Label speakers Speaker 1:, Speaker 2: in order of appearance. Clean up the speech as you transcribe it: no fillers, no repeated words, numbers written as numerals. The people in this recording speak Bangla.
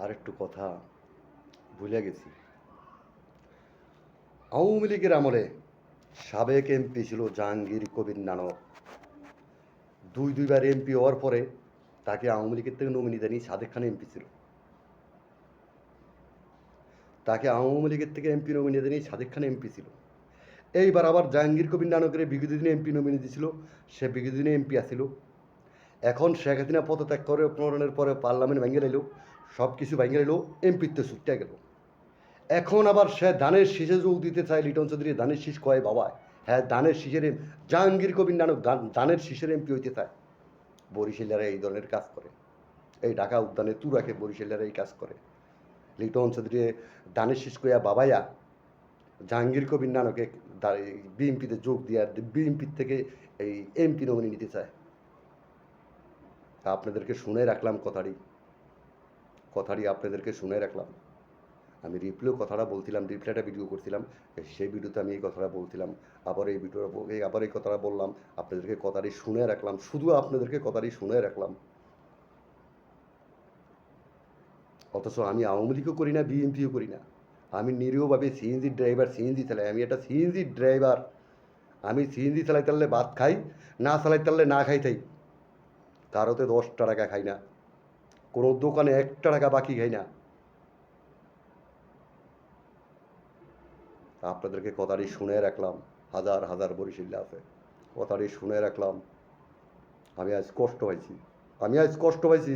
Speaker 1: আর একটু কথা ভুলে গেছি। আওয়ামী লীগের আমলে সাবেক এমপি ছিল জাহাঙ্গীর কবির নানক। দুইবার এমপি হওয়ার পরে তাকে আওয়ামী লীগের থেকে নমিনি দেয়নি, সাদেক খান এমপি ছিল। তাকে আওয়ামী লীগের থেকে এমপি নমিনি দেয়নি, সাদেক খান এমপি ছিল। এইবার আবার জাহাঙ্গীর কবির নানকের বিগত দিনে এমপি নমিনি দিয়েছিল, সে বিগত দিনে এমপি আসিল। এখন শেখ হাসিনা পদত্যাগ করে প্রণয়নের পরে পার্লামেন্ট ভেঙে এলো, সব কিছু ভেঙে এলো, এমপিত্ব ছুটতে গেল। এখন আবার সে ধানের শীষে যোগ দিতে চায়। লিটন চৌধুরী ধানের শীষ কয় বাবা, হ্যাঁ ধানের শীষের জাহাঙ্গীর কবির নানক ধানের শীষের এমপি হইতে চায়। বরিশালেরা এই ধরনের কাজ করে, এই ঢাকা উদ্যানে তুরাকে বরিশালেরা এই কাজ করে। লিটন চৌধুরী ধানের শীষ কইয়া বাবাইয়া জাহাঙ্গীর কবির নানকে বিএনপিতে যোগ দিয়ে বিএনপির থেকে এই এমপি নমিনি নিতে চায়। আপনাদেরকে শুনে রাখলাম কথাটি আপনাদেরকে শুনে রাখলাম। আমি রিপ্লেও কথাটা বলছিলাম, রিপ্লেটা ভিডিও করছিলাম, সেই ভিডিওতে আমি এই কথাটা বলছিলাম। আবার এই কথাটা বললাম, আপনাদেরকে কথাটি শুনে রাখলাম, শুধু আপনাদেরকে কথাটি শুনে রাখলাম। অথচ আমি আওয়ামী লীগও করি না, বিএনপিও করি না। আমি নিরীহভাবে সিএনজি ড্রাইভার, সিএনজি চালাই। আমি একটা সিএনজি ড্রাইভার। আমি সিএনজি চালাইতে পারলে ভাত খাই, না চালাইতে পারলে না খাই থাই। কারোতে 10টা টাকা খাই না, কোনো দোকানে 1টা টাকা বাকি খাই না। আপনাদেরকে কথাটি শুনে রাখলাম। হাজার হাজার বরিশালে আছে, কথাটি শুনে রাখলাম। আমি আজ কষ্ট পাইছি।